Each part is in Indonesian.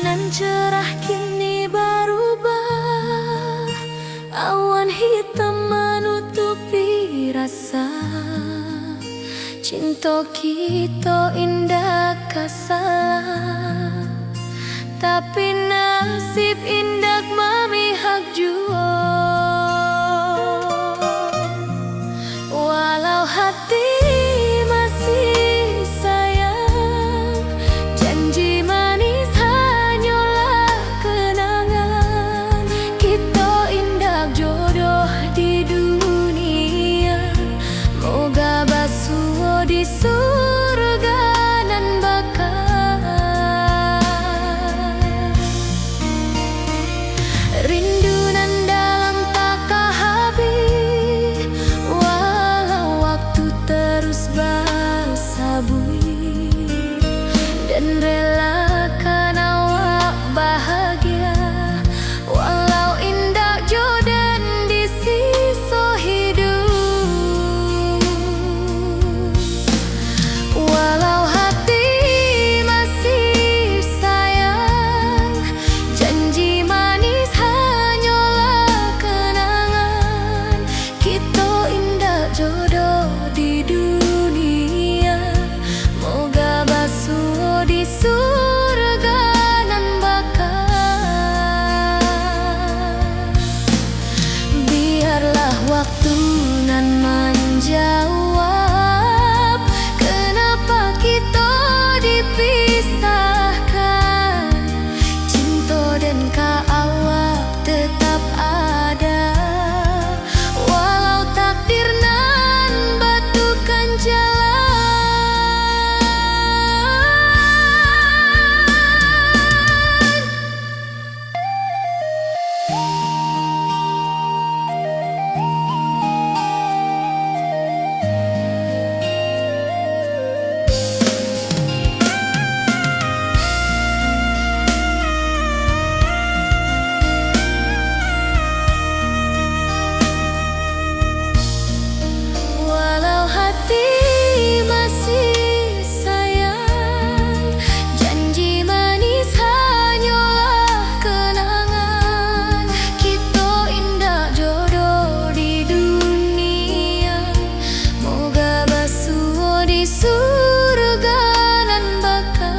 Nan cerah kini berubah, awan hitam menutupi rasa. Cinta kita indah kasalah, tapi nasib indah memihak jua. Walau hati masih sayang, janji manis hanyalah kenangan. Kita indah jodoh di dunia, moga basuh di surga nan bakal. Rindu nan dalam tak habis, walau waktu terus bersabui, dan relakan awak bahagia walau indah jodan di sisa hidup. Walau hati masih sayang, janji manis hanyalah kenangan. Kita indah jodoh di dunia, moga basuh di surga nan bakal. Biarlah waktu nan menjawab kenapa kita dipisahkan. Cinta dan awak tetap ada, walau takdir nan batukan jalan. Walau hati masih sayang, janji manis hanyalah kenangan. Kita indah jodoh di dunia, moga basuh di surga nan bakal.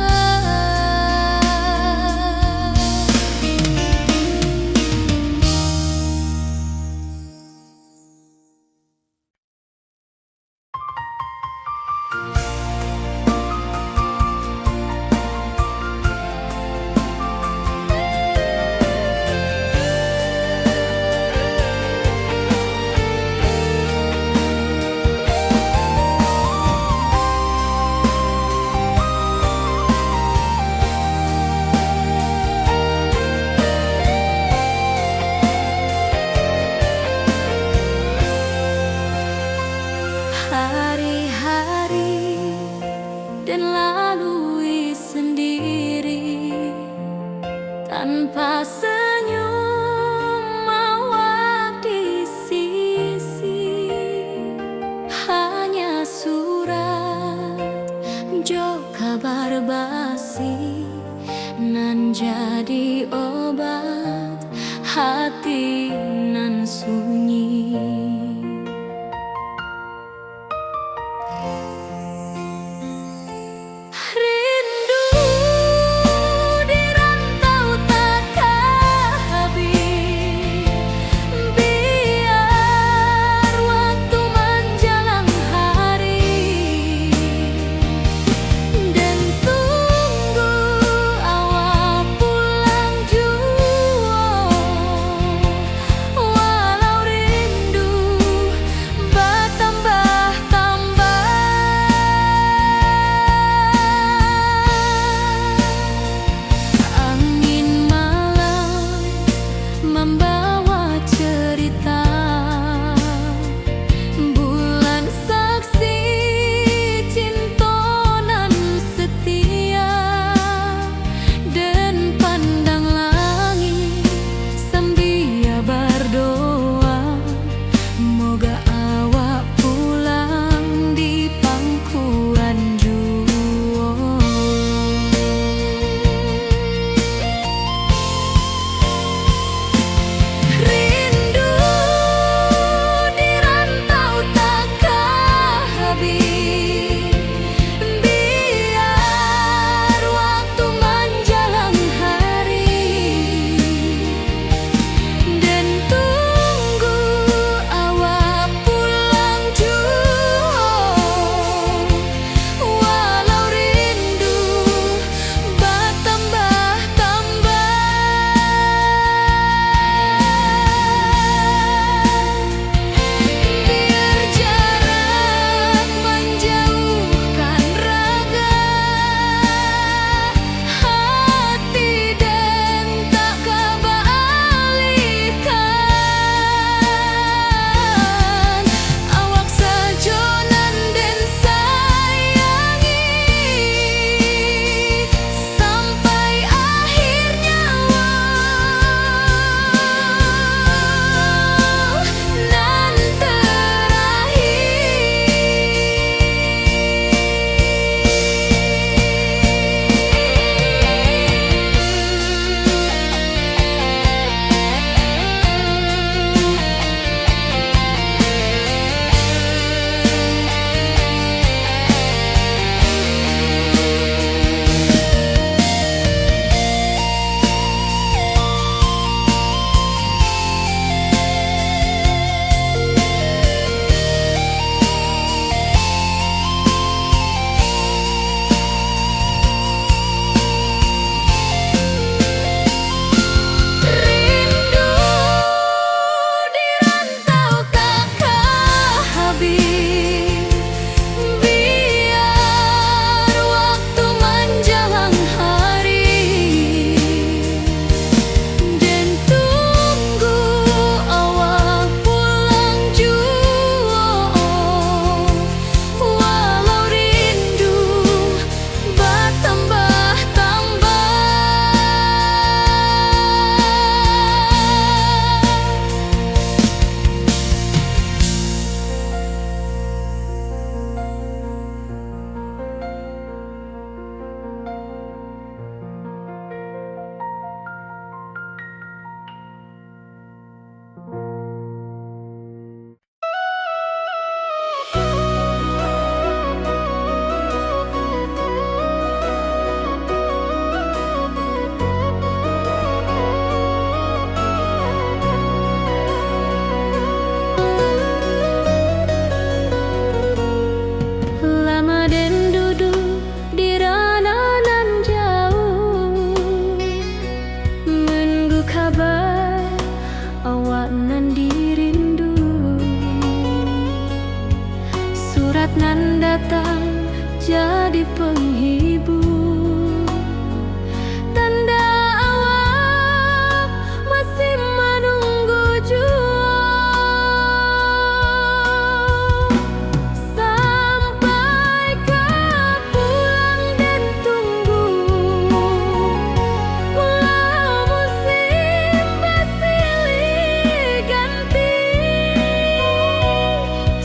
Hari-hari dan lalui sendiri, tanpa senyum awak di sisi. Hanya surat jo kabar basi nan jadi obat hati nan sunyi. Rindu di rantau tak habis, biar waktu menjelang hari, dan tunggu awak pulang juga. saat nan datang jadi penghibur, tanda awak masih menunggu jua. Sampai kau pulang dan tunggu, walau musim bersilih ganti.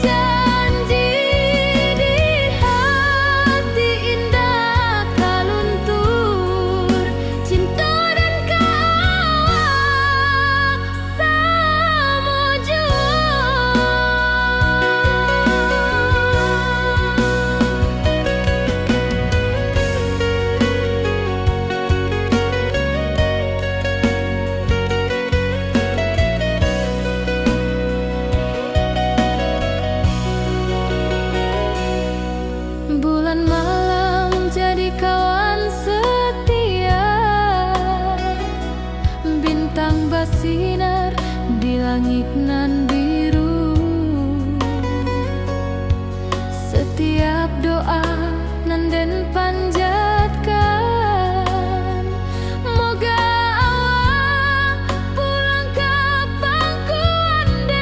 Janji di hati indah kaluntur, cinta dan kawak sama jua. Bulan malam jadi kawan setia, bintang bersinar di langit nan biru. Setiap doa nan den panjatkan, moga awak pulang ke pangkuan den.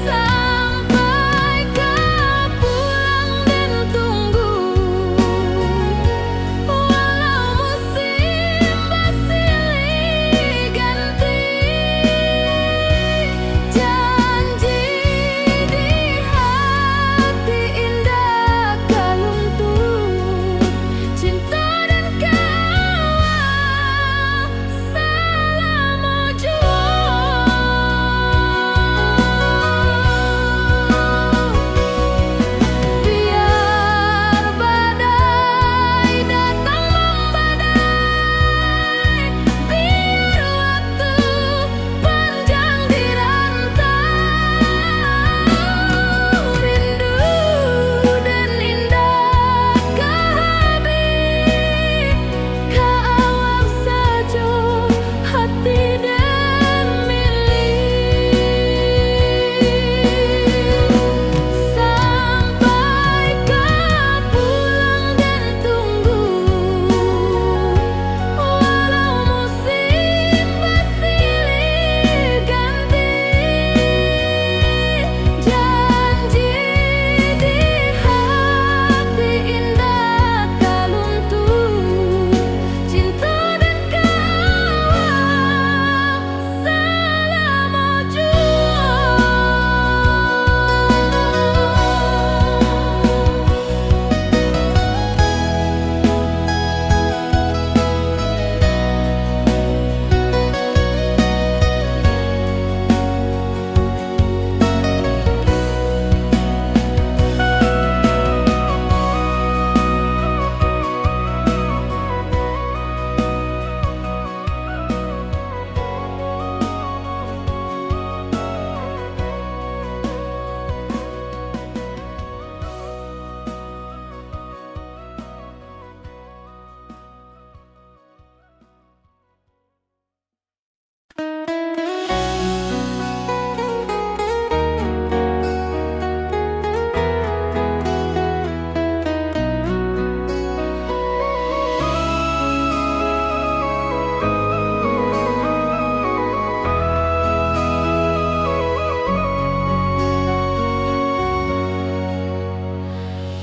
Sampai kau pulang dan tunggu, walau musim bersilih ganti. Janji di hati indah kaluntur, cinta dan kawak selama jua. Biar badai datang membadai, biar waktu panjang dirantau, rindu dan indah kehabis, kawak saja hati dan milik. Sampai kau pulang dan tunggu, walau musim bersilih ganti. Janji di hati indah kaluntur, cinta dan kawak selama jua.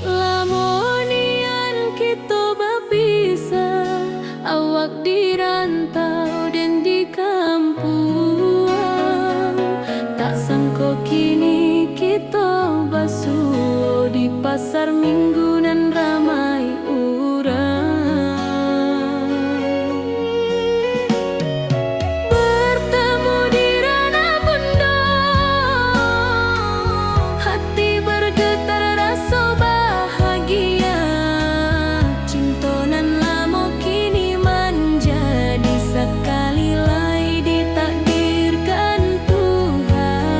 Lamonian kita berpisah, awak dirantau dan di kampung. Tak sangka kini kita basuh di pasar minggu nan ramai urang. Bertemu di ranah bunda, hati bergetar rasa bahagia. Cinta nan lama kini menjadi sekali lai ditakdirkan Tuhan.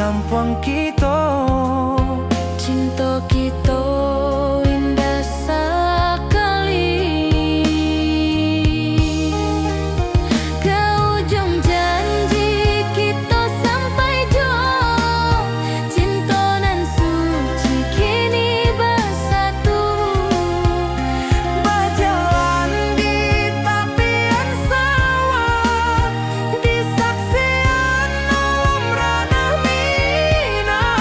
Lampung kita, cinta kita indah sekali. Ke ujung janji kita sampai jauh, cinta nan suci kini bersatu. berjalan di tepian sawah, di saksian alam ranah Minang.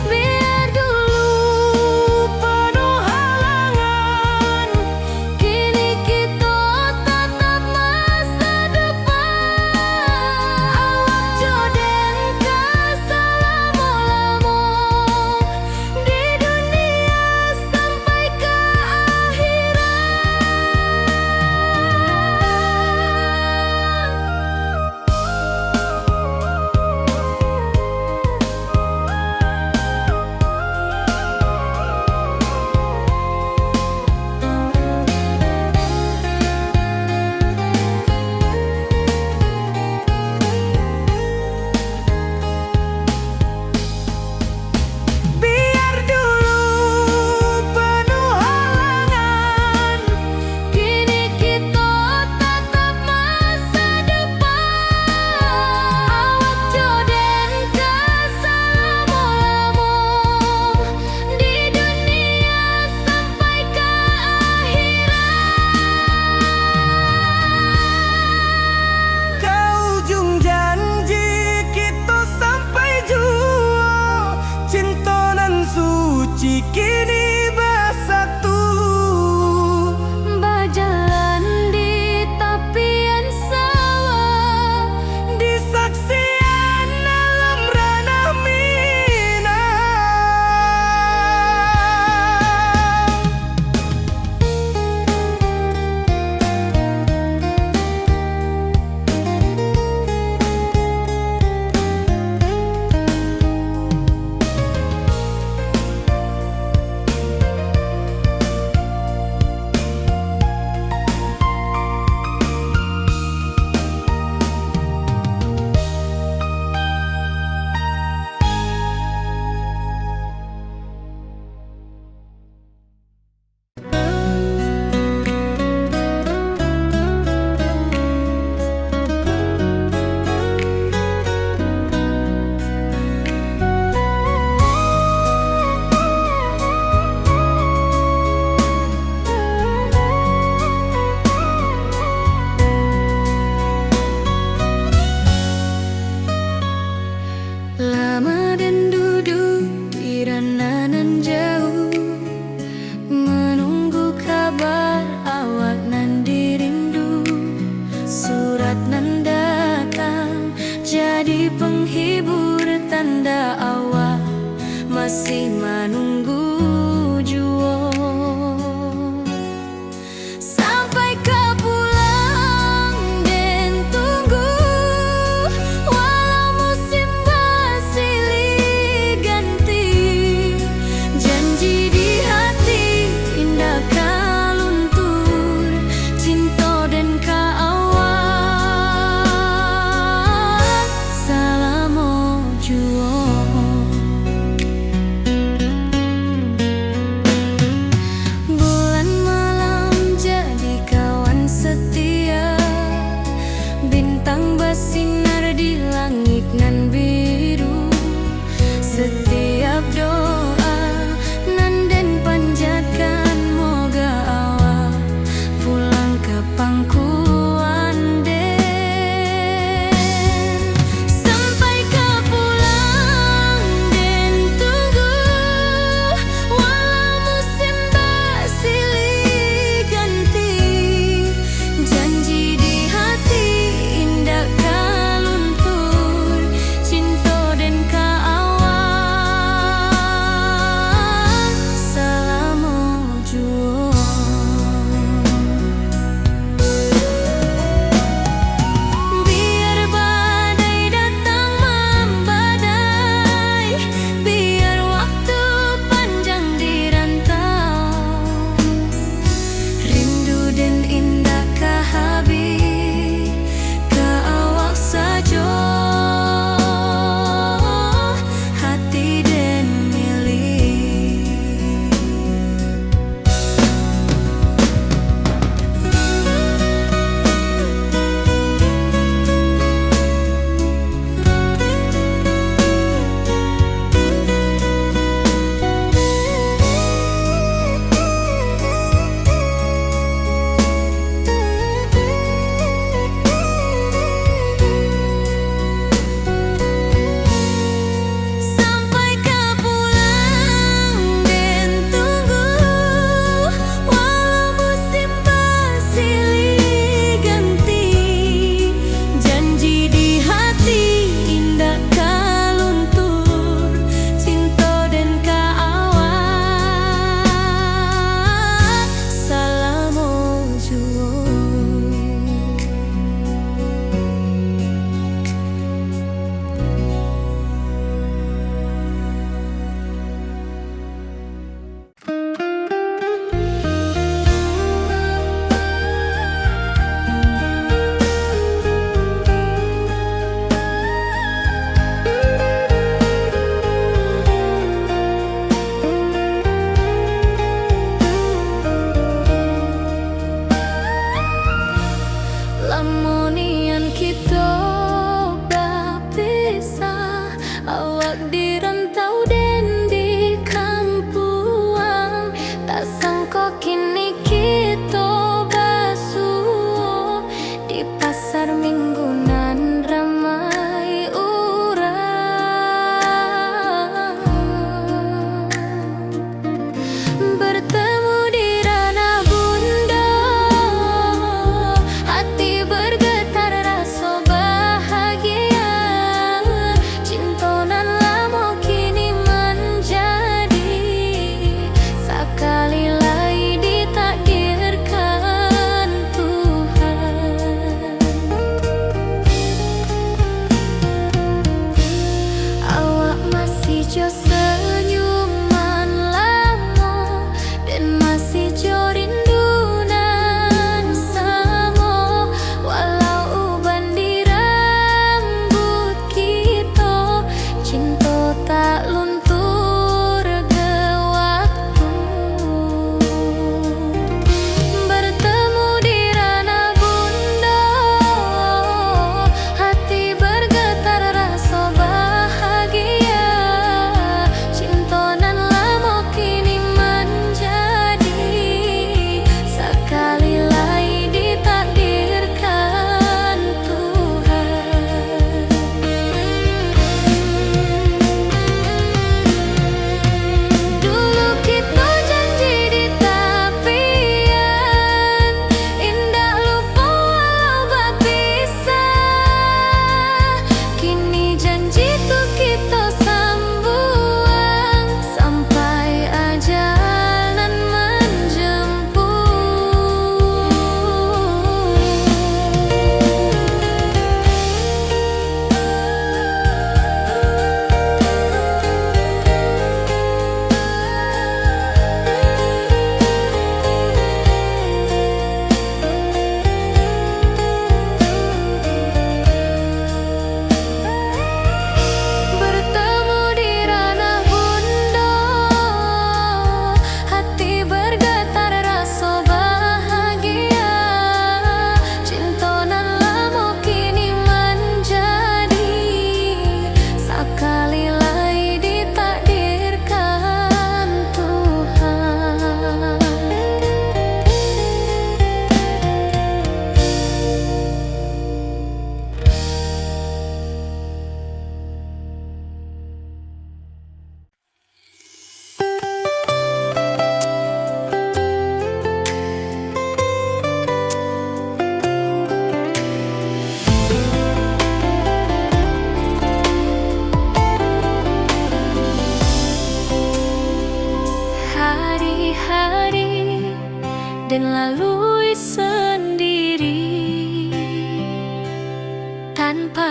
Biar dulu penuh halangan, kini kita tatap masa depan. Awak joden ke selama-lama di dunia sampai ke Biar dulu penuh halangan, kini kita tatap masa depan. Awak joden ke selama-lama di dunia sampai ke ke ujung janji kita sampai jua, cinta nan suci kini bersatu. berjalan di tepian sawah, Di saksian alam ranah Minang. lama dan duduk di ranah nan jauh, menunggu kabar awak nan dirindu. Surat nan datang jadi penghibur, tanda awak masih menunggu jua. Sampai kau pulang dan tunggu, walau musim bersilih ganti. Janji di hati indah kau luntur, cinta dan kau awak selama jua.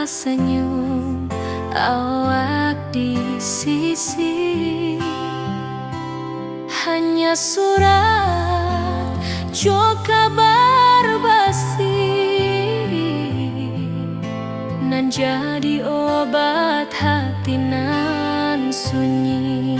senyum awak di sisi. Hanya surat jo kabar basi nan jadi obat hati nan sunyi.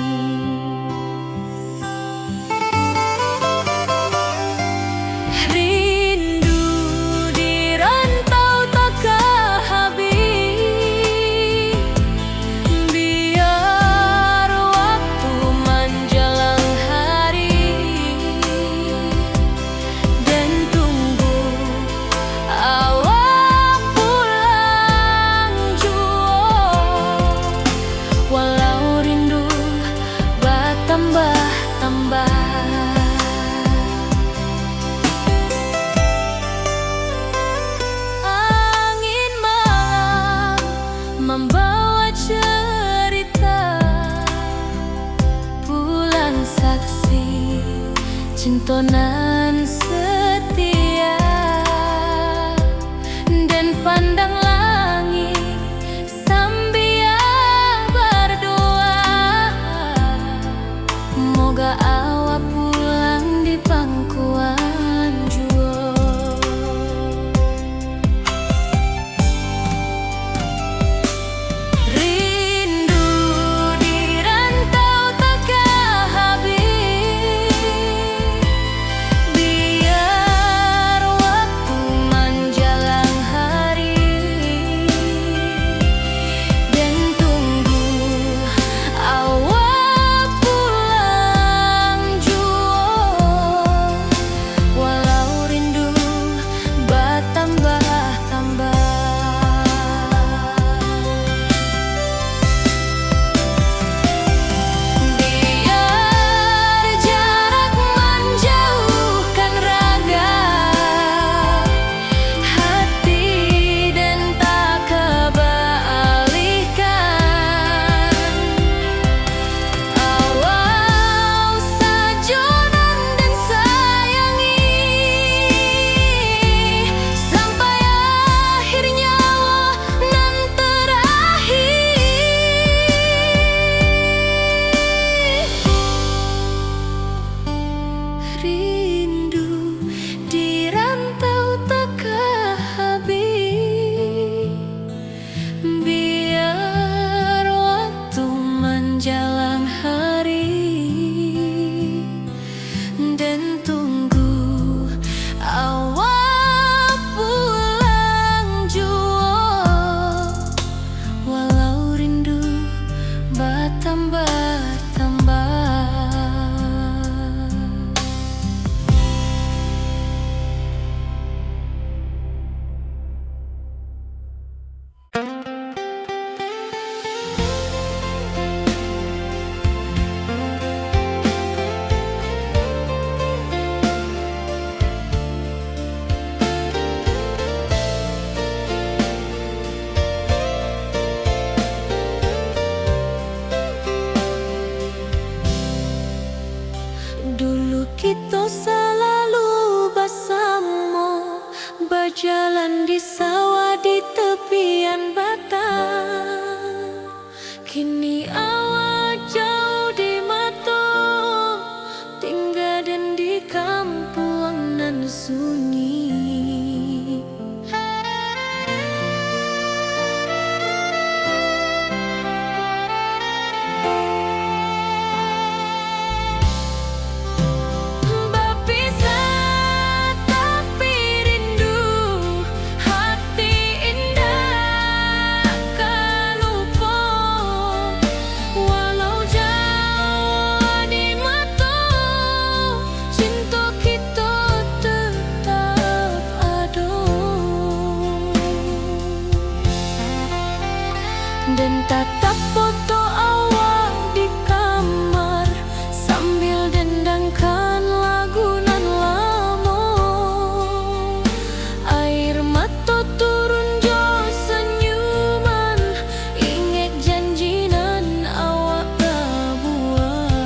Angin malam membawa cerita, bulan saksi cintonan setia, dan pandang langit sambil berdoa, moga awak pulang di pangkuan jua. Rindu di rantau takkan habis, biar waktu menjelang hari, dan tunggu awak pulang jua. Walau rindu bertambah-tambah. Biar jarak menjauhkan raga, hati dan tak kebalihkan. Awal sajonan dan sayangi, sampai akhir nyawa nan terakhir. Rindu di rantau takkan habis, biar waktu menjelang hari, dan tunggu awak pulang jua. Walau rindu bertambah-tambah. Dulu kita selalu bersama, berjalan di sawah di tepian batang. Kini awak jauh di mata, tinggal dan di kampung nan sunyi. Berpisah tapi rindu, hati indah kan lupa. Walau jauh di mata, cinta kita tetap ada. Dan tatap foto awak di kamar, sambil dendangkan lagu nan lama. Air mata turun jo senyuman, ingat janji nan awak buat.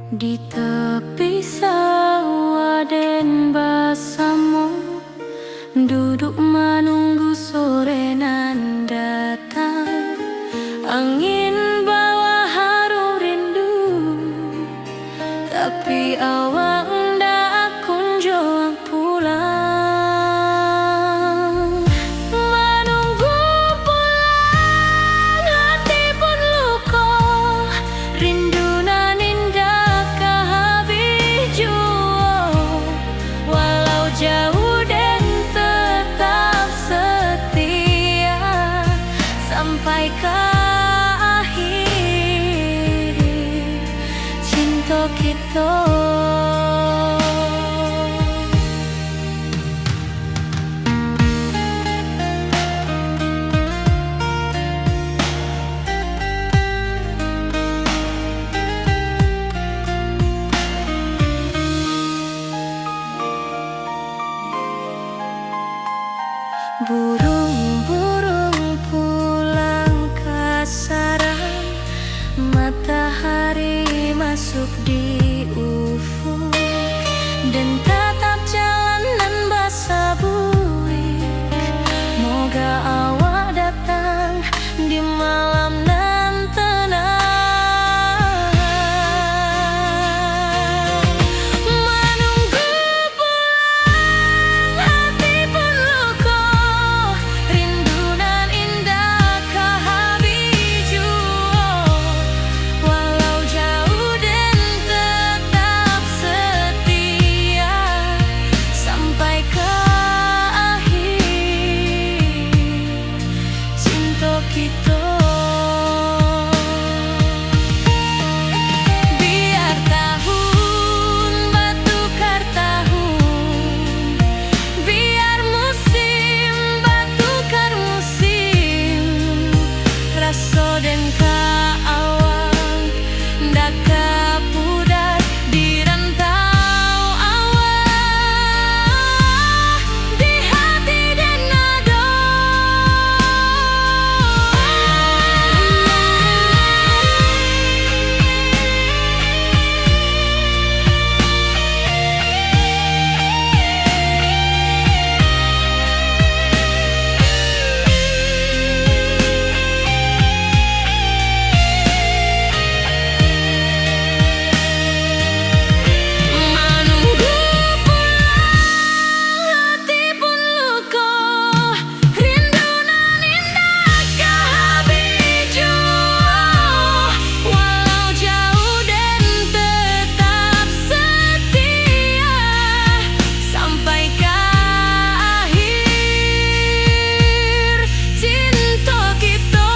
Di tepi sawah den basamu, duduk menunggu sore nan datang. Angin bawa harum rindu, tapi awak ndak kunjung pulang. Menunggu pulang, hati pun luka, rindu nan indah kehabis jua. Walau jauh dan tetap setia sampai ke akhir cinta kita. Burung-burung pulang ke sarang, matahari masuk di ufuk, dan tatap jalanan basah buik. Moga awak datang di malam nan tenang. Menunggu pulang, hati pun luka, rindu nan indah kehabis jua. Walau jauh dan tetap setia sampai ke akhir cinta kita. Biar tahun bertukar tahun, biar musim bertukar musim, rasa dan keawang ndak kepudar di rantau awak, di hati dan nada. Menunggu pulang, hati pun luka, rindu nan indah kehabis jua. Walau jauh dan tetap setia sampai ke akhir cinta kita.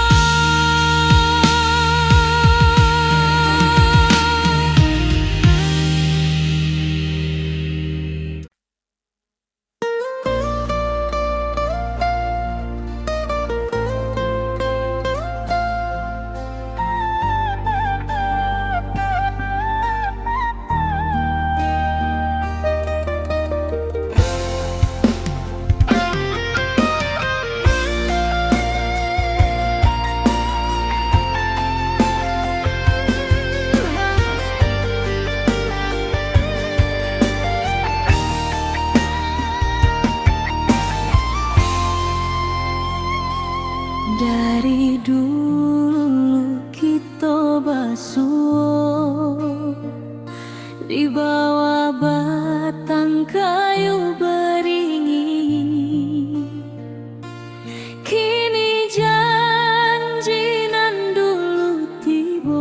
Dari dulu kita basuh di bawah batang kayu beringin. Kini janji nan dulu tiba,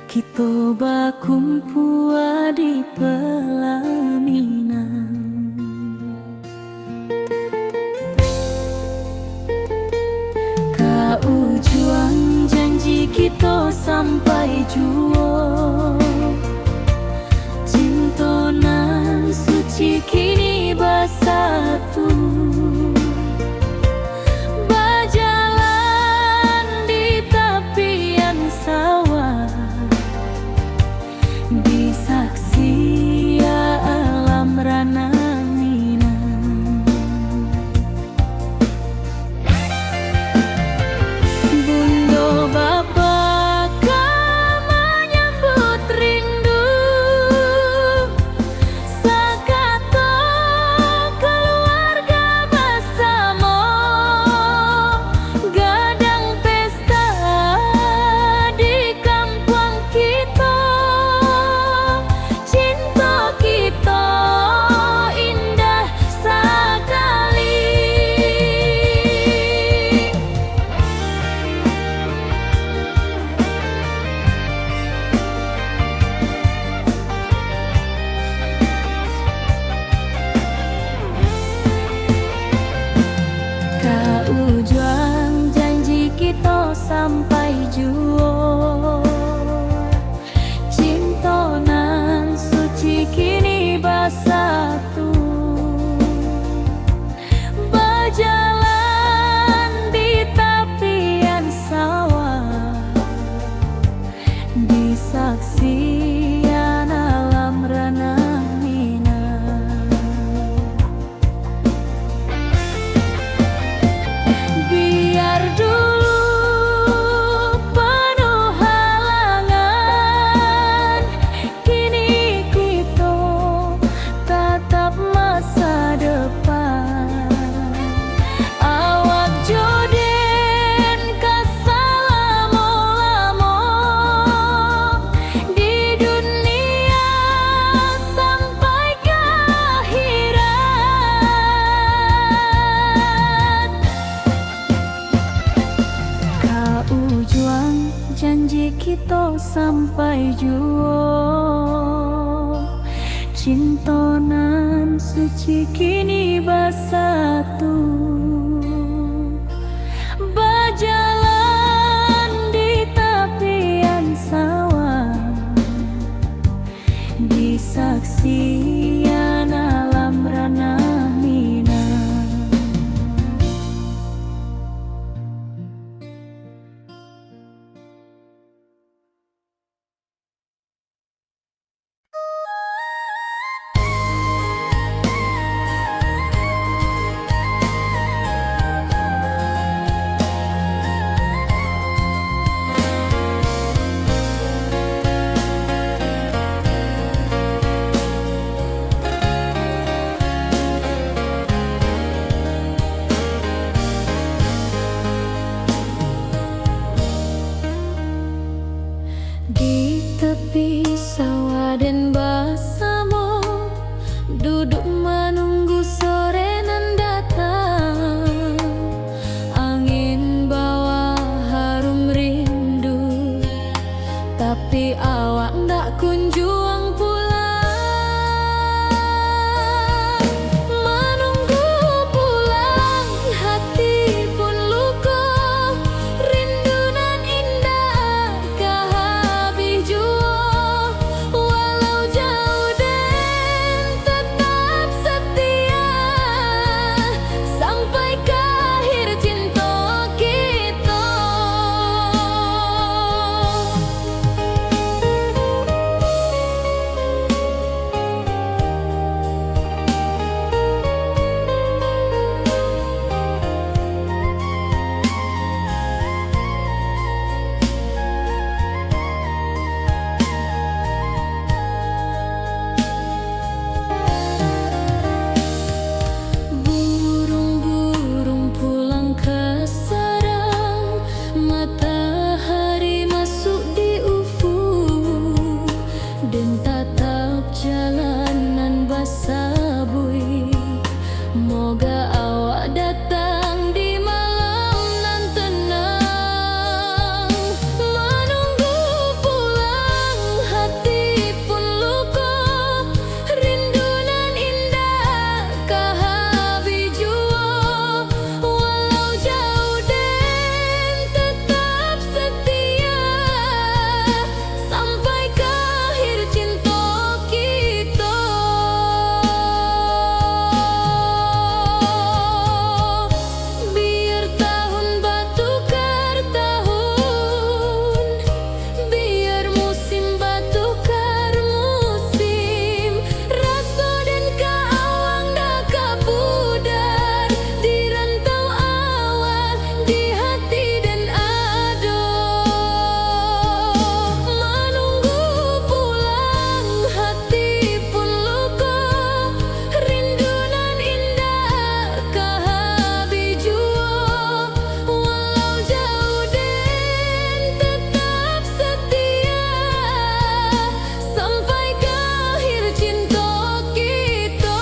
kita bakumpul di pelaminan. Ujung janji kita sampai jua, cinta nan suci kini bersatu, berjalan di tepian sawah, disaksi alam rana. kita sampai juo. Cintonan suci kini bersatu, berjalan di tepian sawah, di saksian alam ranah Minang. Di tepi sawah dan bersama, duduk menunggu sore nan datang. Angin bawa harum rindu, tapi awak ndak kunjung pulang. Menunggu pulang, hati pun luka. Rindu nan indah kah habis jua. Walau jauh dan tetap setia, sampai ke akhir cinta kita. Burung-burung pulang ke sarang, matahari masuk di ufuk, dan tatap jalanan bersabui. Moga awak datang di malam nan tenang. Menunggu pulang, hati pun luka. Rindu nan indah kah habis jua. Walau jauh dan tetap setia, sampai ke akhir cinta kita. Biar tahun bertukar tahun, biar musim bertukar musim. Rasa dan keawang dah kapudar, di rantau awal, di hati dan ado. Menunggu pulang, hati pun luka. Rindu nan indah kah habis jua. Walau jauh dan tetap setia, sampai ke akhir cinta kita.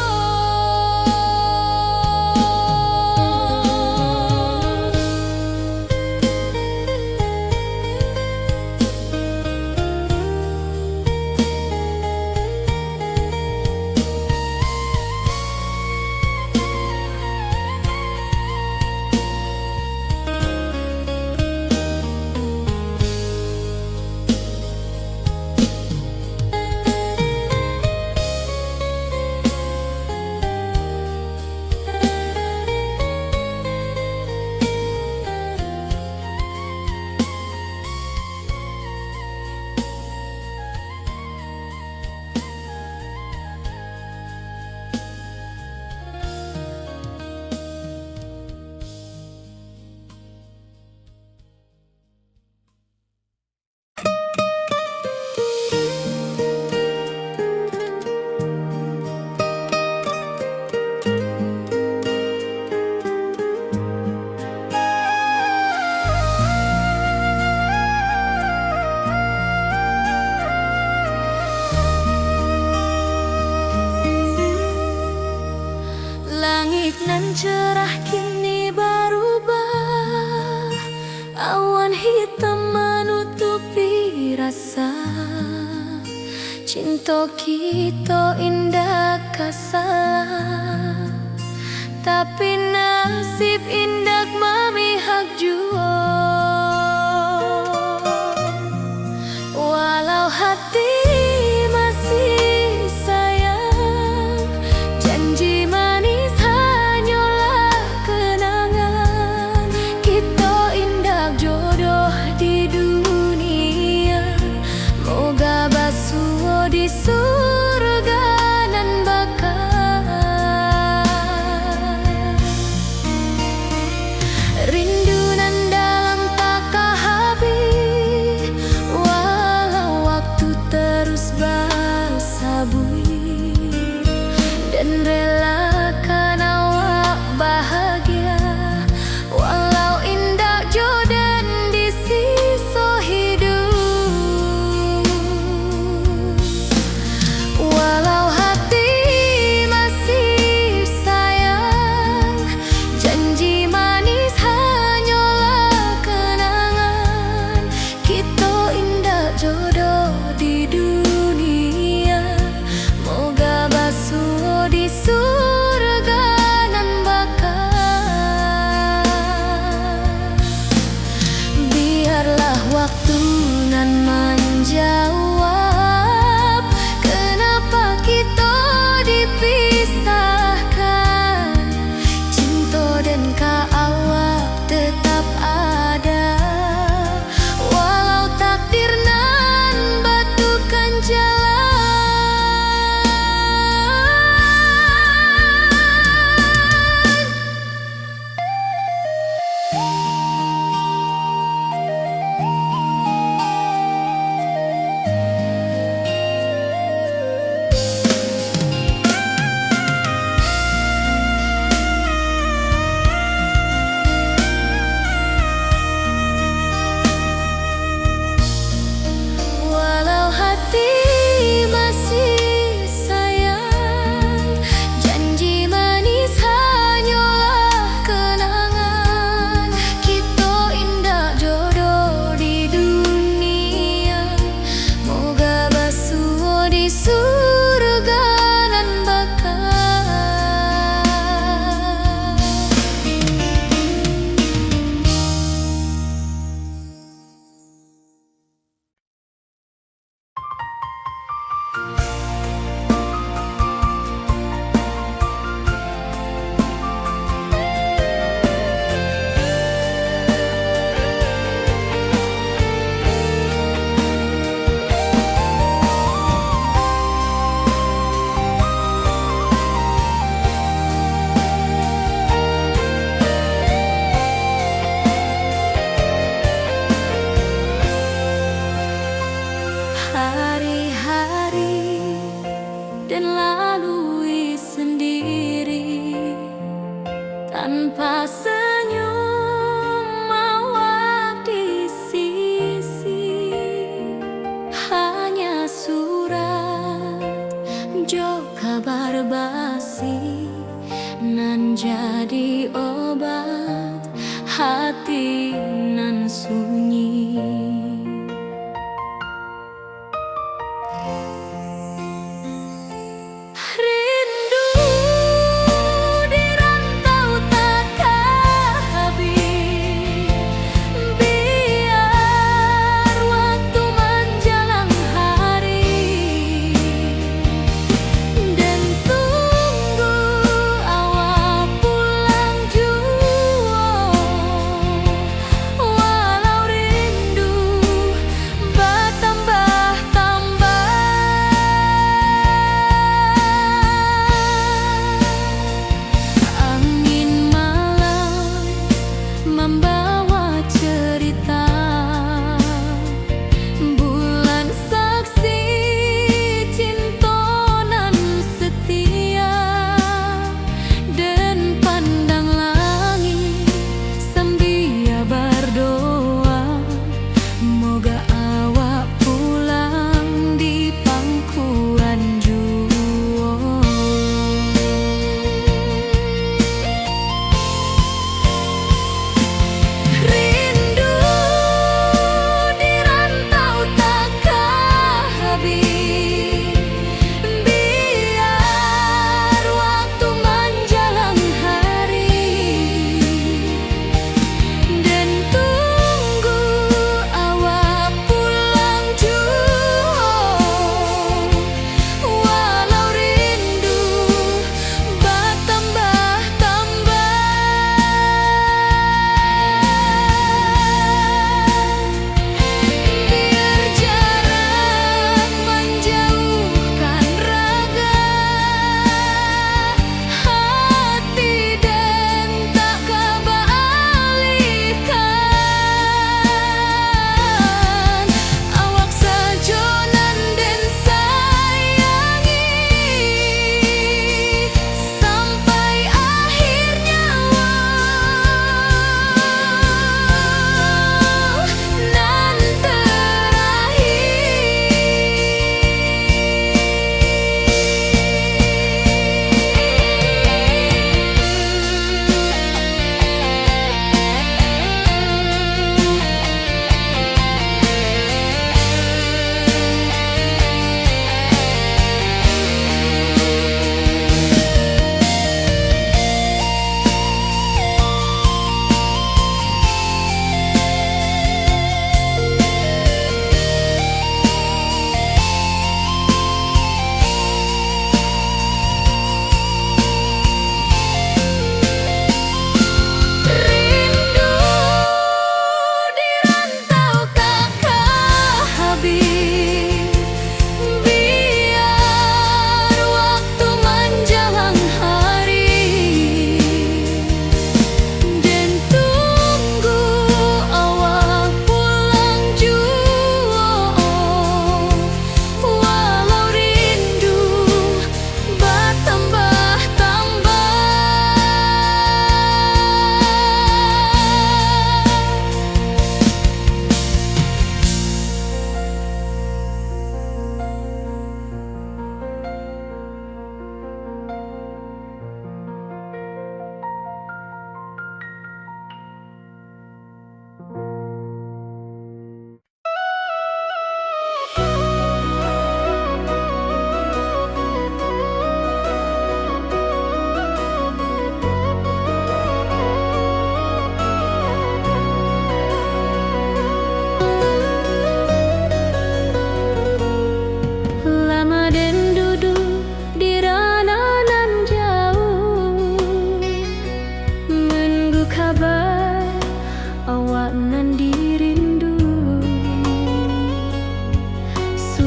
Langit nan cerah kini berubah, awan hitam menutupi rasa cinta kita indah kasalah, tapi nasib indah memihak jua. Walau hati masih sayang, janji manis hanyalah kenangan. Kita indah jodoh di dunia, moga basuh di surga nan bakal. Rindu nan dalam tak habis, walau waktu terus bersabui, dan relakan awak bahagia walau indah jodan di sisa hidup. Walau hati masih sayang, janji manis hanyalah kenangan. Kita indah jodoh di dunia, moga basuh di surga nan bakal. Biarlah waktu nan menjawab kenapa kita dipisahkan. Cinta dan awak tetap ada, walau takdir nan batukan jalan. Walau hati masih sayang, janji manis hanyalah kenangan. Kita indah jodoh di dunia, moga basuh di surga nan bakal. Hari-hari dan lalui sendiri, tanpa senyum awak di sisi. Hanya surat jo kabar basi nan jadi obat hati nan sunyi. Rindu di rantau takkan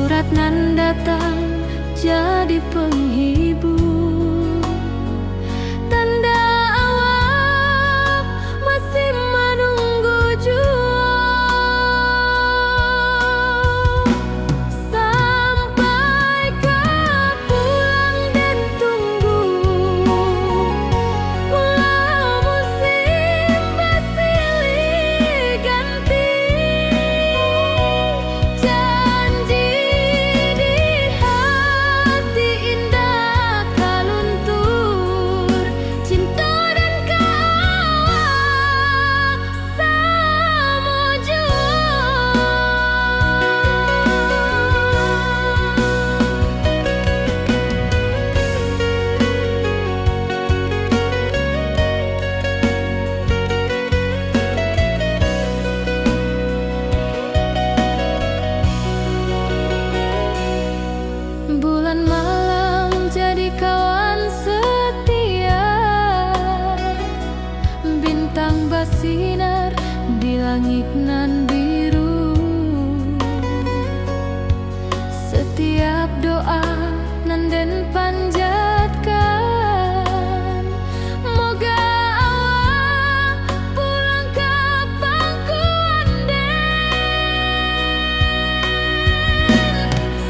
surat nan datang jadi penghibur, tanda awak masih menunggu jua. Sampai kau pulang dan tunggu, walau musim bersilih ganti, janji di hati indah kaluntur, cinta dan kawak sama jua. Bulan malam jadi kawan setia, bintang bersinar di langit nan biru. Setiap doa nan den panjatkan, moga awak pulang kapan ku anden.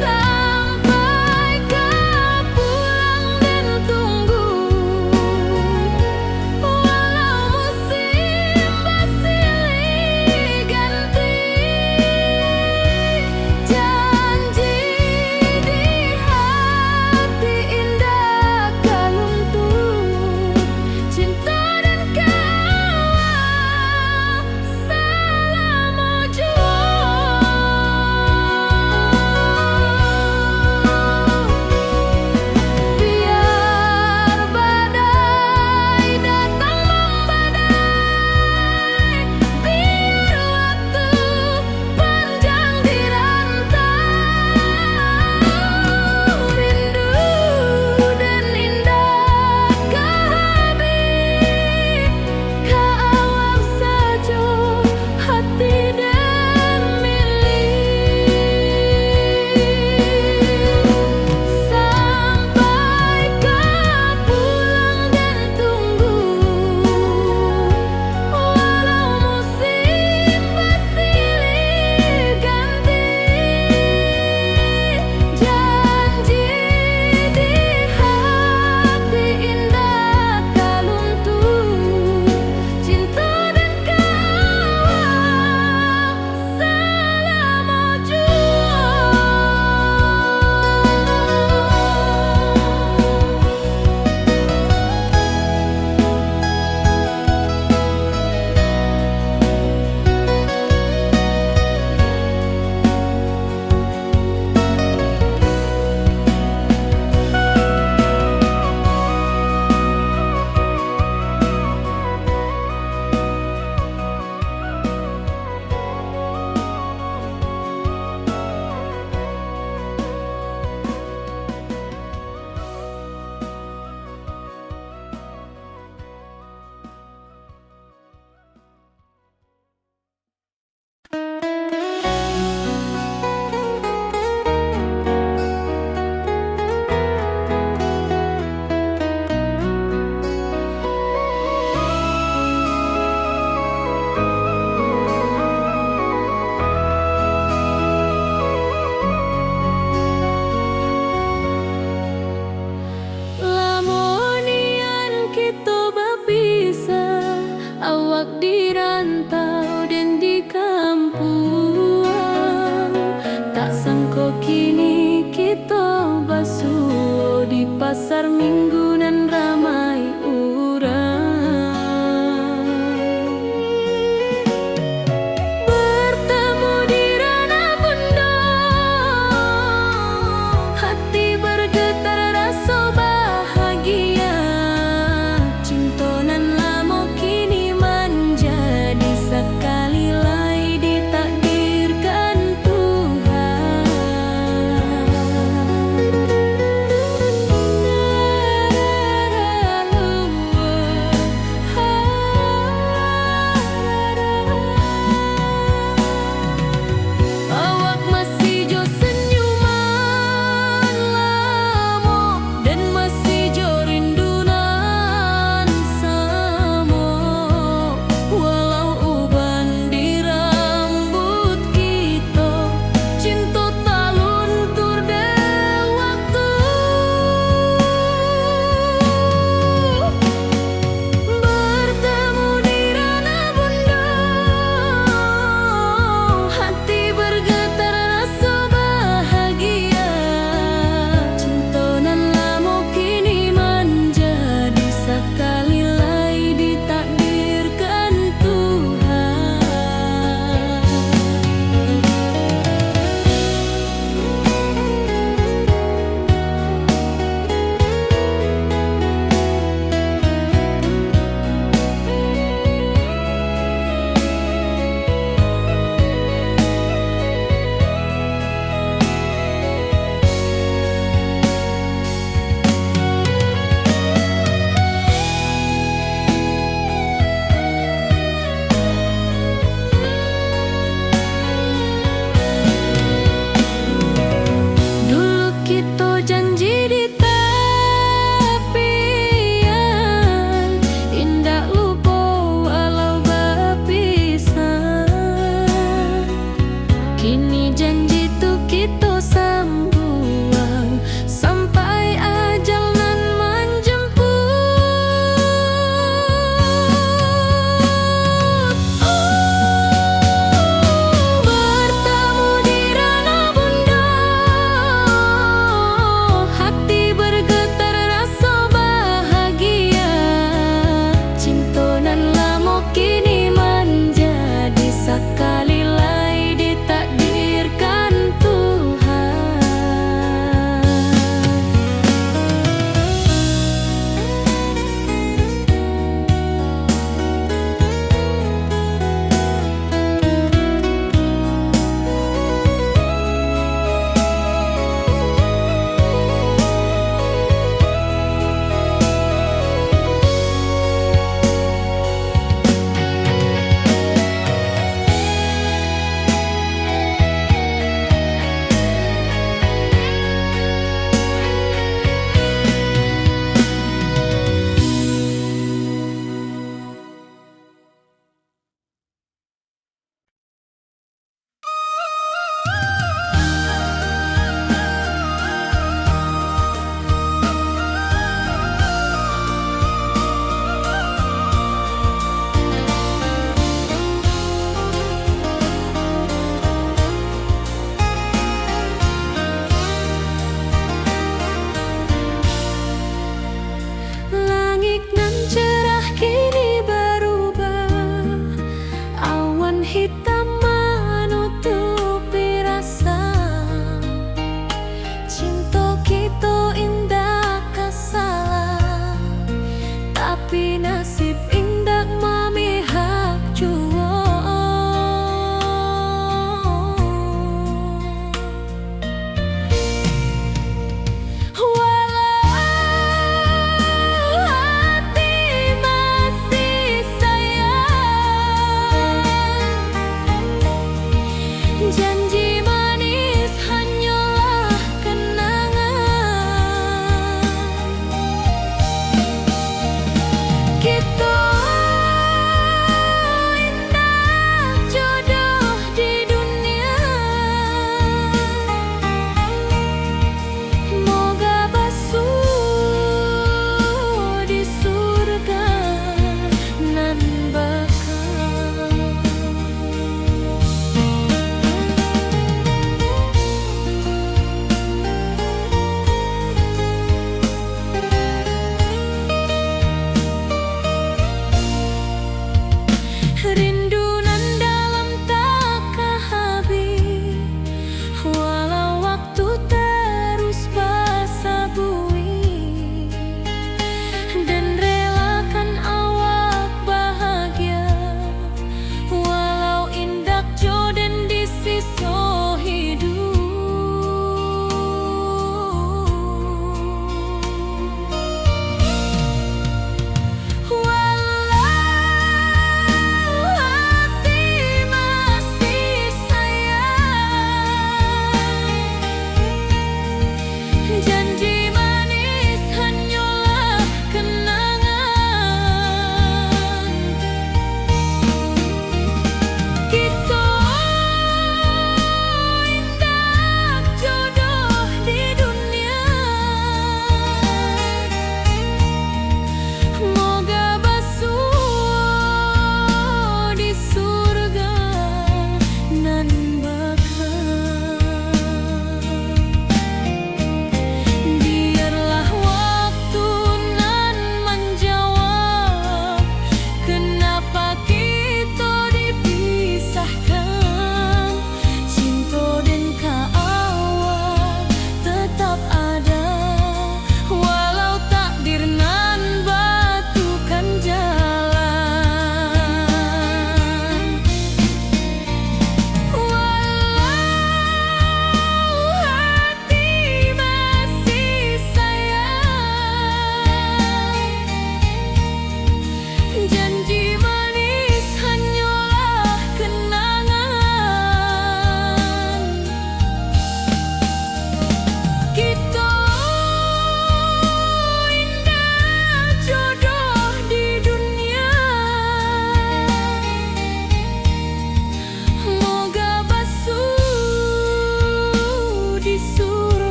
Sampai kau pulang dan tunggu, walau musim bersilih ganti, janji di hati indah kaluntur, cinta dan kawak selama jua. Biar badai datang membadai, biar waktu panjang dirantau, rindu dan indah kehabis, kawak saja hati dan milik. Sampai kau pulang dan tunggu, walau musim bersilih ganti, janji di hati indah kaluntur, cinta dan kawak selama jua. Lamonian kita berpisah, awak dirantau dan di kampung, tak sangka kini kita basuh di pasar minggu nan ramai urang. Bertemu di ranah bunda, hati bergetar rasa bahagia, cinta nan lama kini menjadi sekali lai ditakdirkan Tuhan.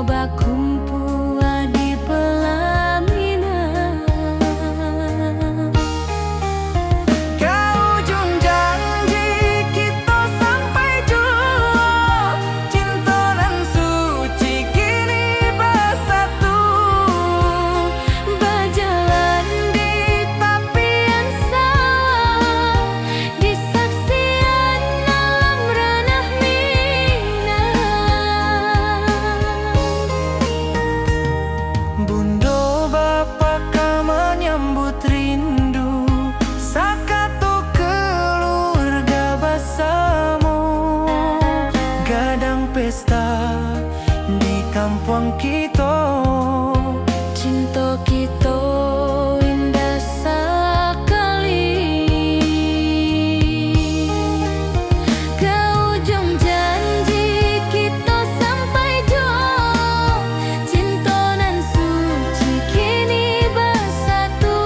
loba kumpu di pelaminan. Kau ujung janji kita sampai jua, cinta dan suci kini bersatu. Berjalan di tapian sawah, di saksian alam ranah Minang. Bundo bapa kau menyambut rindu, sakato keluarga bersama. Gadang pesta di kampung kita, Cinta kita indah sekali. Ke ujung janji kita sampai jua, cinta nan suci kini bersatu.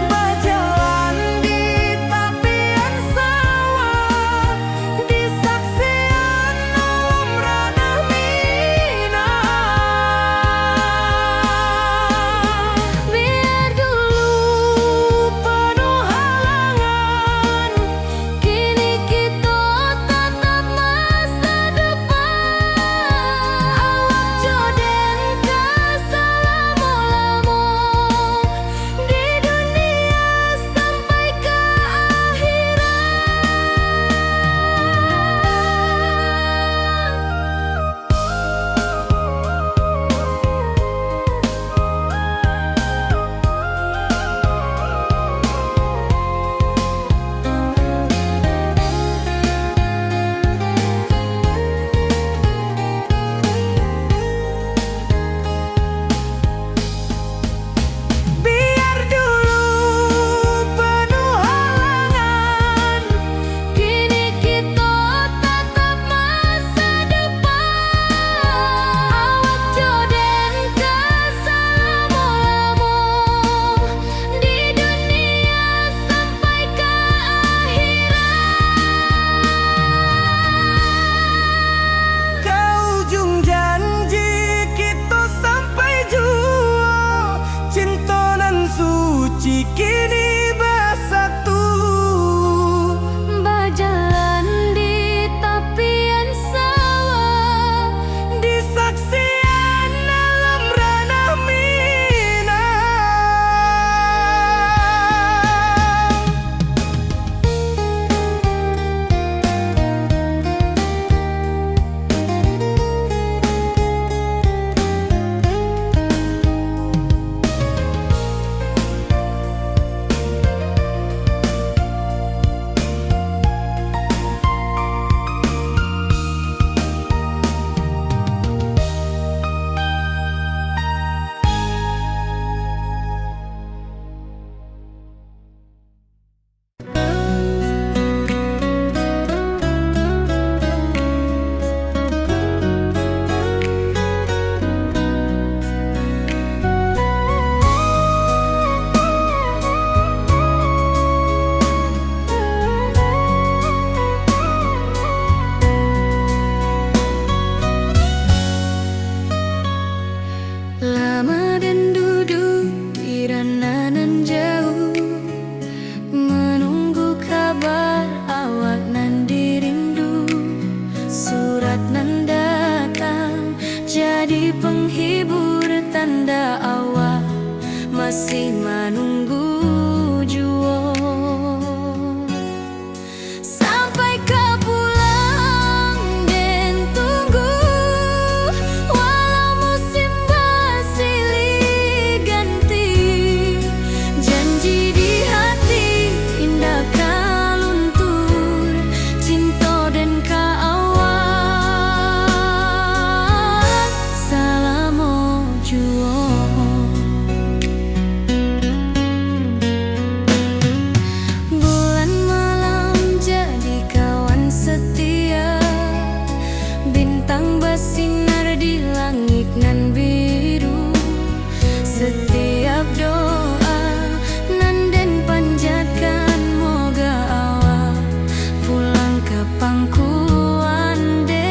berjalan di tapian sawah, di saksian alam ranah Minang. Biar dulu penuh halangan, kini kita tatap masa depan. Awak joden ke selama-lama di dunia sampai ke Biar dulu penuh halangan, kini kita tatap masa depan. Awak joden ke selama-lama di dunia sampai ke ke ujung janji kita sampai jua, cinta dan suci kini bersatu. berjalan di tapian sawah, Di saksian alam ranah Minang. lama dan duduk di ranah nan jauh, menunggu kabar awak nan dirindu. Surat nan datang jadi penghibur, tanda awak masih menunggu jua. Sampai kau pulang dan tunggu, walau musim bersilih ganti. Janji di hati indah kau luntur, cinta dan kau awak selama jua. pangkuan den.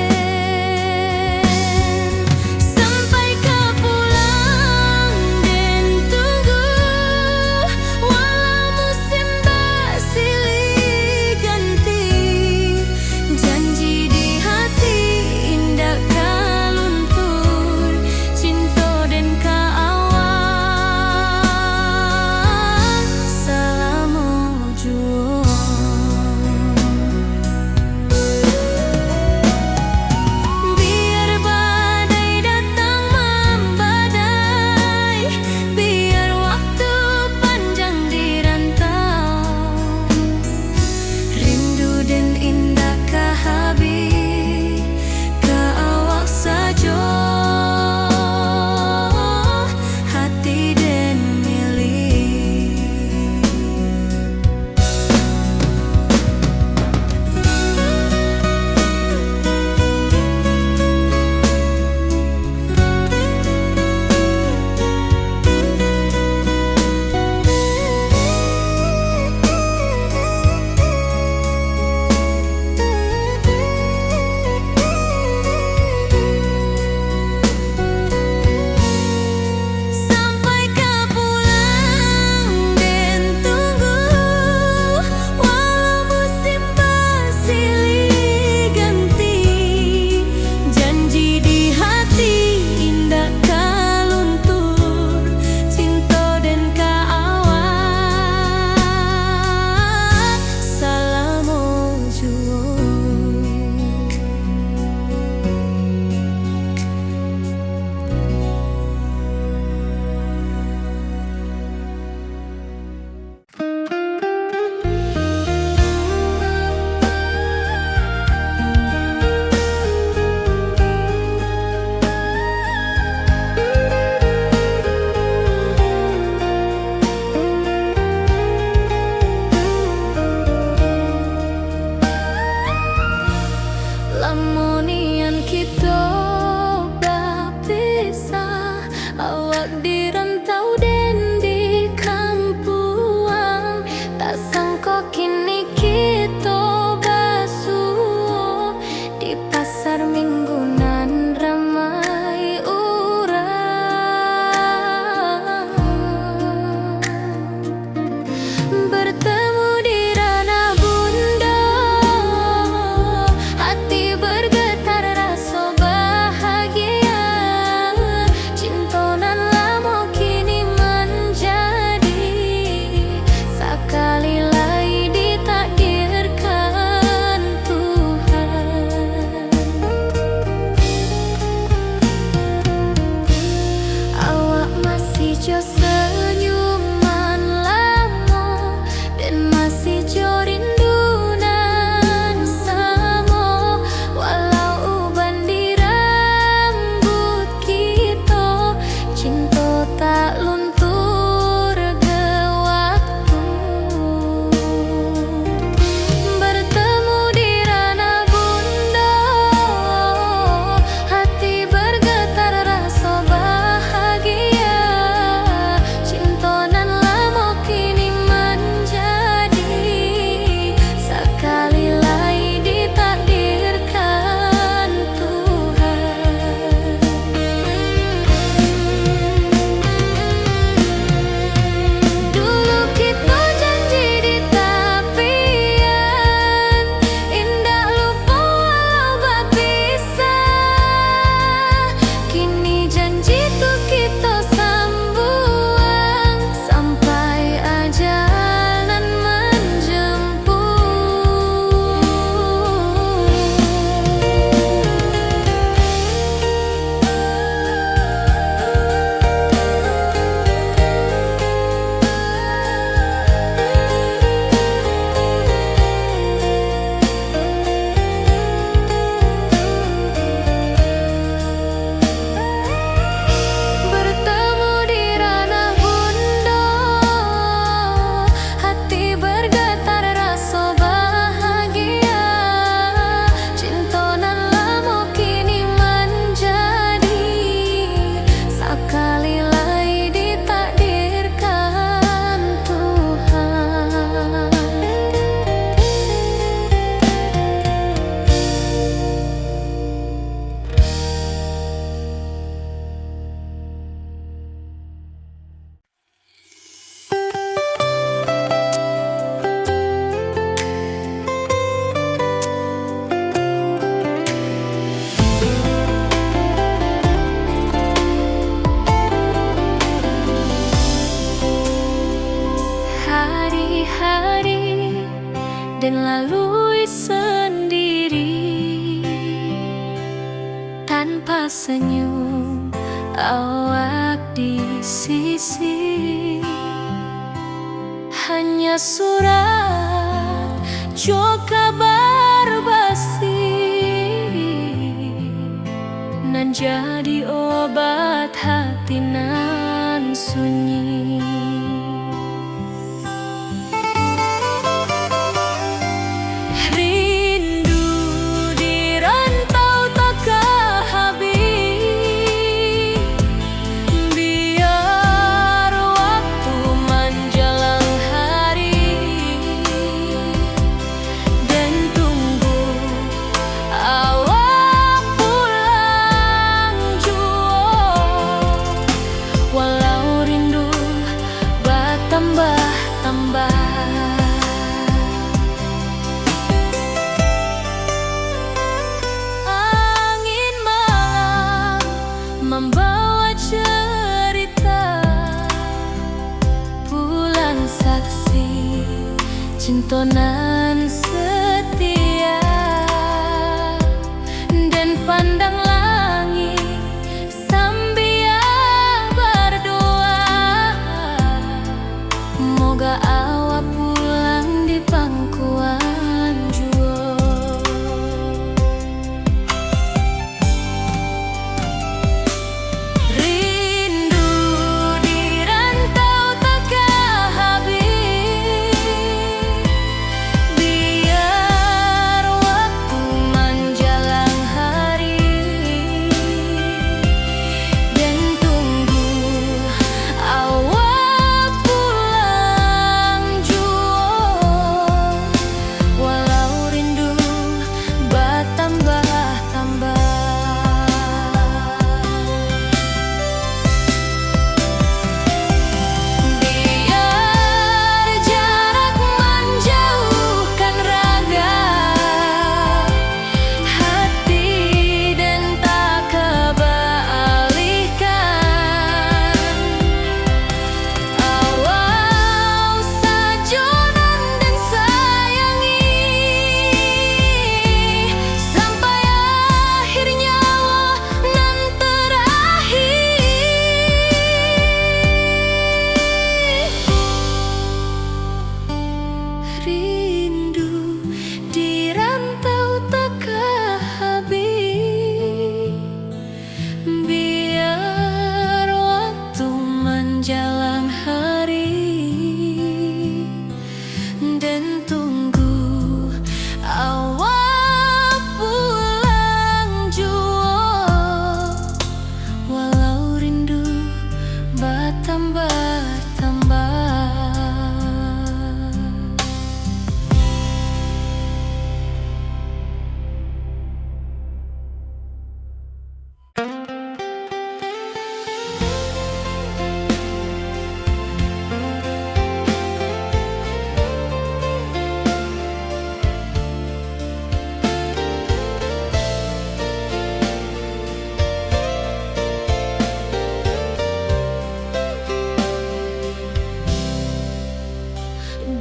dan lalui sendiri tanpa senyum awak di sisi. Hanya surat jo kabar basi nan jadi obat hati nan sunyi. Angin malam membawa cerita bulan saksi cintonan setia, dan pandang langit sambil berdoa moga awak pulang di pangkuan jua. Rindu di rantau takkan habis, biar waktu menjelang hari, dan tunggu awak pulang jua. Walau rindu bertambah-tambah. Biar jarak menjauhkan raga hati dan tak kebalikan. Awal sajonan dan sayangi sampai akhir nyawa nan terakhir. Rindu di rantau takkan habis, biar waktu menjelang hari, dan tunggu awak pulang jua. Walau rindu bertambah-tambah.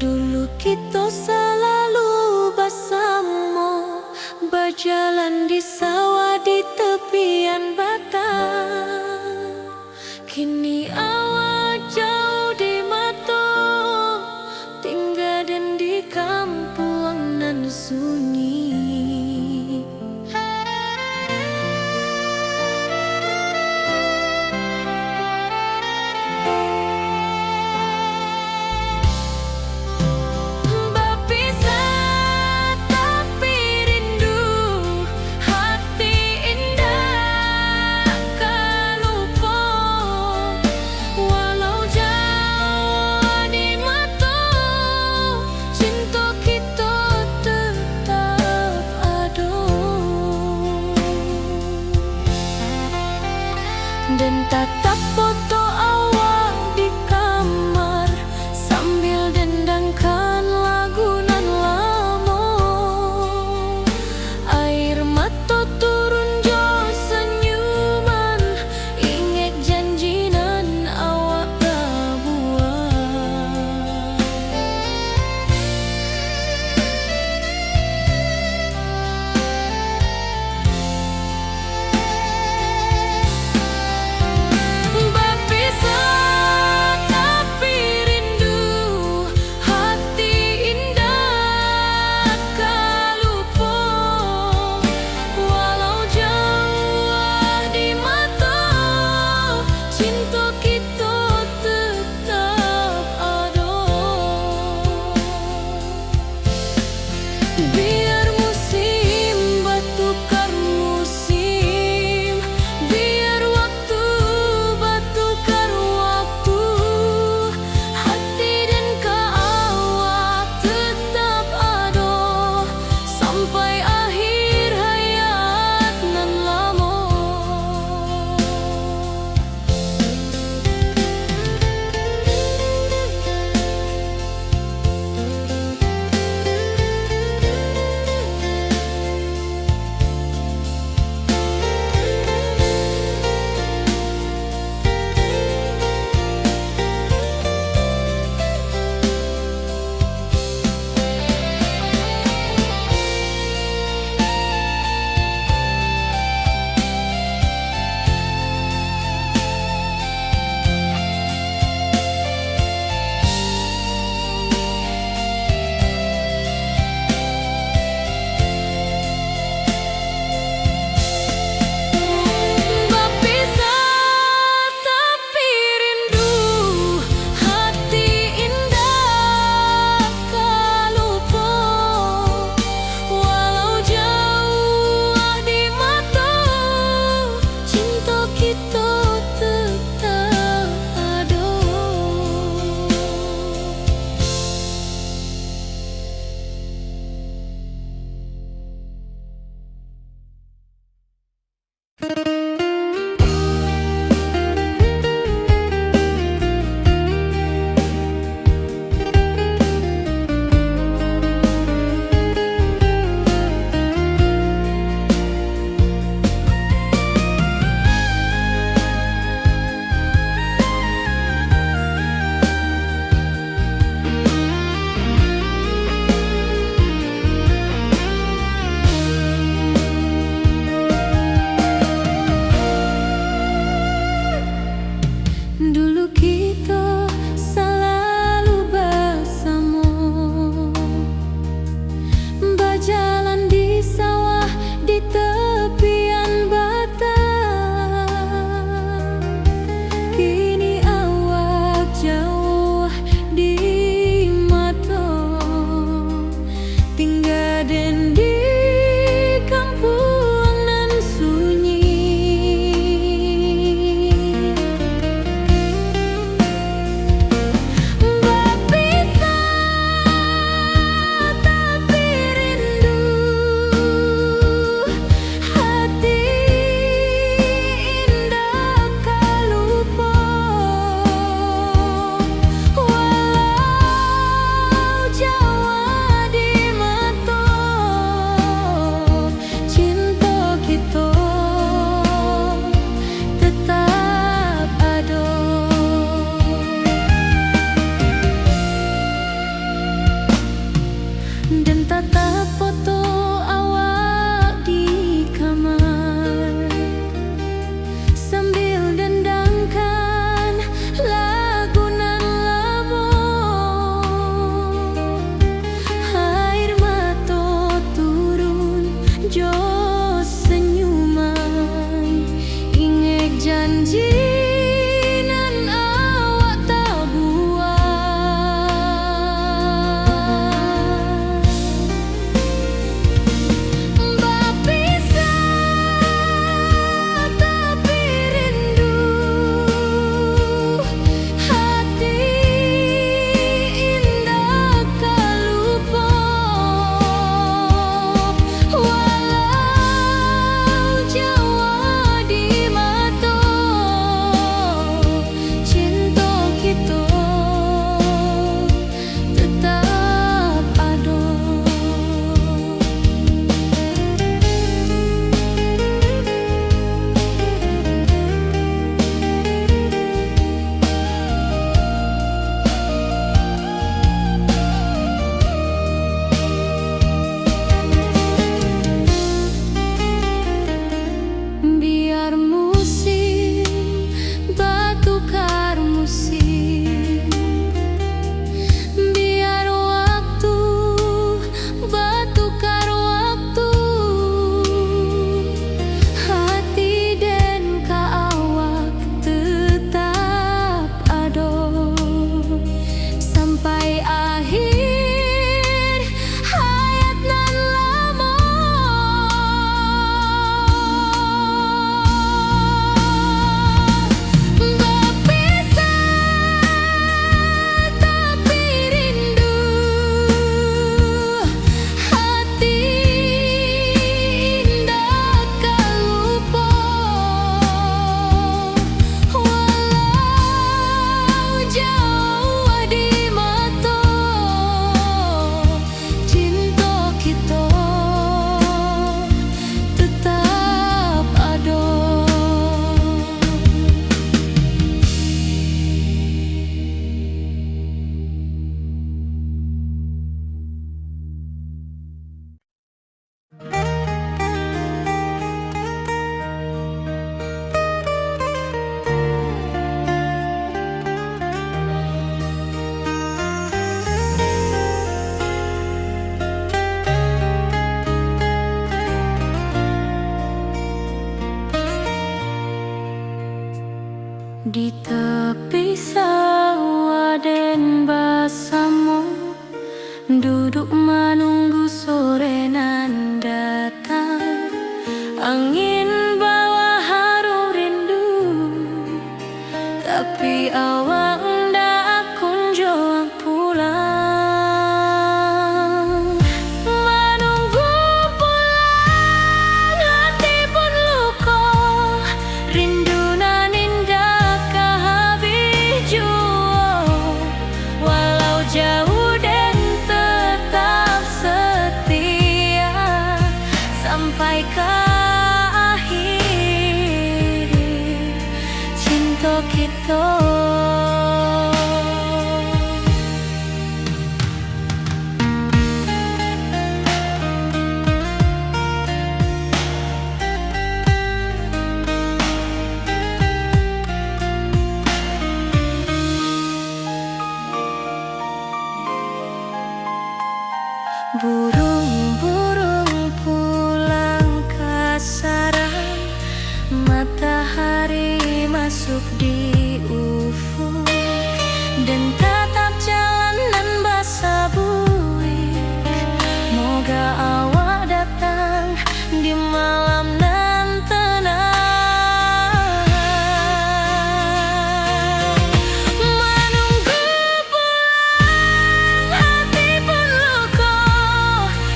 Dulu kita selalu bersama, berjalan di sawah di tepian batang. Kini awak jauh di mata, tinggal dan di kampung nan sunyi. Berpisah tapi rindu, hati indah kan lupa. Walau jauh di mata, cinta kita tetap ada. Dan tatap foto awak di kamar sambil dendangkan lagu nan lama. Air mata turun jo senyuman, ingat janji nan awak tak buat. janji nan awak tak buat. Berpisah tapi rindu, hati indah kau lupa. Walau jauh di mata, cinta kita tetap ada. Biar musim bertukar musim, biar waktu bertukar waktu, hati dan awak tetap ada sampai akhir hayat nan lama. Berpisah tapi rindu, hati indah kau lupa. Walau jauh di mata, cinta kita tetap ada. Di tepi sawah dan bersama, duduk menunggu sore nan datang. Angin bawa harum rindu, tapi awak ndak kunjung pulang. Menunggu pulang, hati pun luka, rindu nan indah kah habis jua. Walau jauh dan tetap setia sampai ke akhir cinta kita. Burung-burung pulang ke sarang, matahari masuk di ufuk, dan tatap jalanan basah buik. Moga awak datang di malam nan tenang. Menunggu pulang, hati pun luka,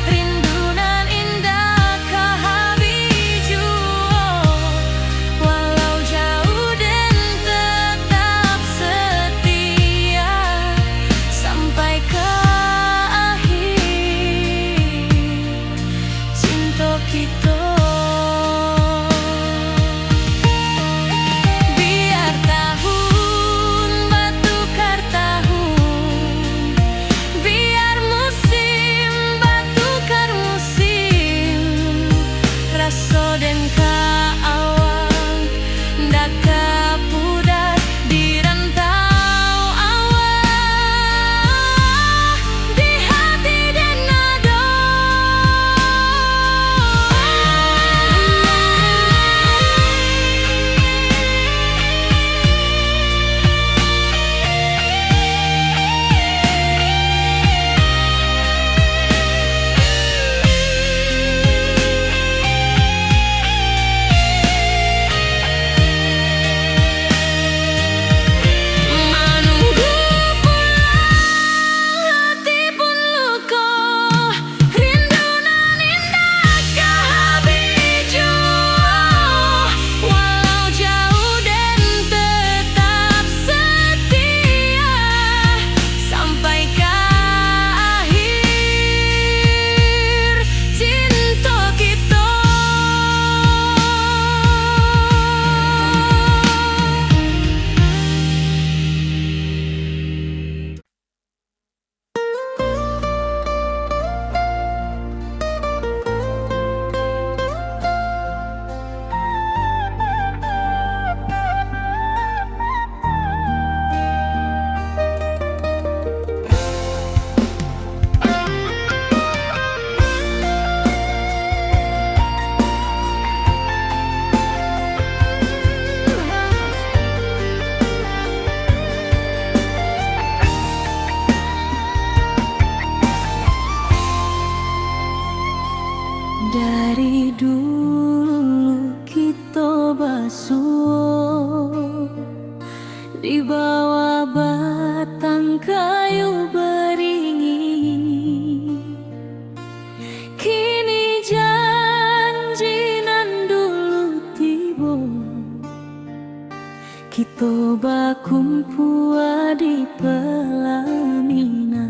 rindu nan indah kah habis jua. Walau jauh dan tetap setia sampai ke akhir cinta kita. Biar tahun bertukar tahun, biar musim bertukar musim, rasa dan awak ndak kapudar di rantau awak, di hati dan nada. di bawah batang kayu beringin. Kini janji nan dulu tiba, kita bakumpul di pelaminan.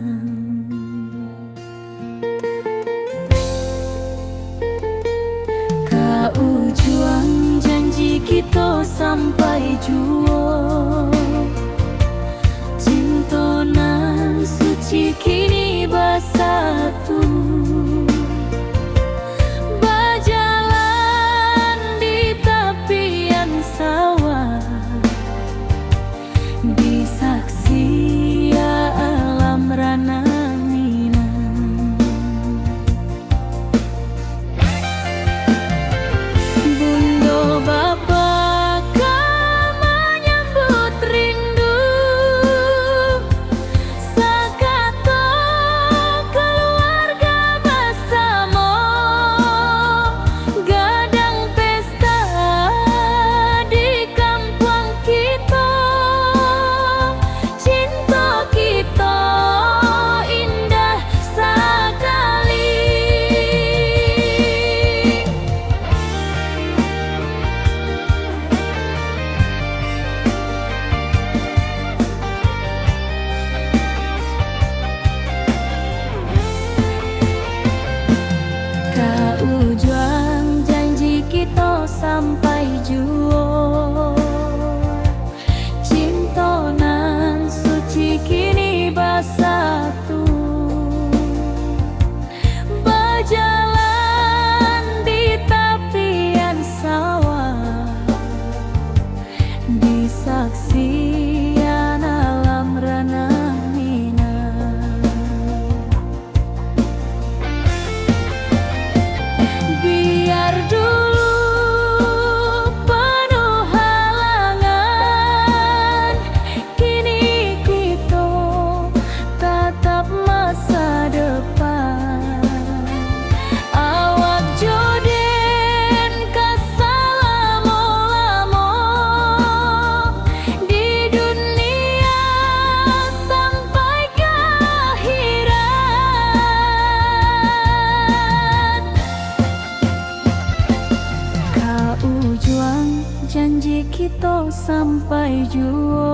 Kau juang janji kita sampai jua, cinta nan suci kini bersatu. Berjalan di tepian sawah, di saksi alam rana Minang. Bunda bapa kau menyambut rindu, sakato keluarga bersama, gadang pesta di kampung kita. Cinta kita indah sekali. Kau juang janji kita sampai jua, cinta nan suci kini bersatu. Berjalan di tepian sawah, di saksian alam rana Minang. Biar dulu penuh halangan, kini kita tatap masa depan. Awak joden kesalamo-lamo di dunia sampai ke akhirat. Kau juang janji kita sampai jua,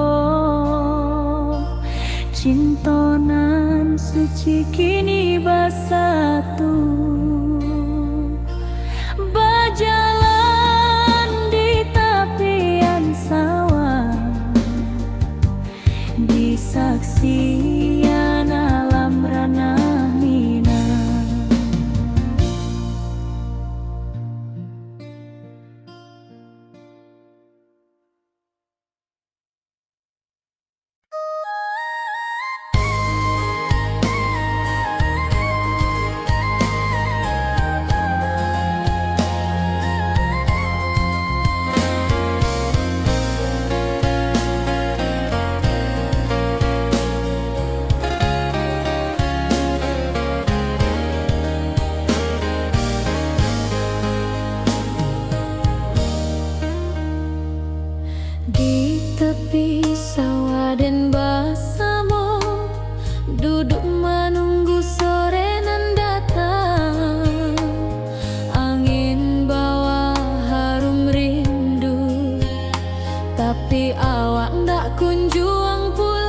cinta nan suci kini bersatu. Berjalan di tepian sawah, di saksian alam rana Minang. Di tepi sawah dan bersama, duduk menunggu sore nan datang. Angin bawa harum rindu, tapi awak ndak kunjung pulang.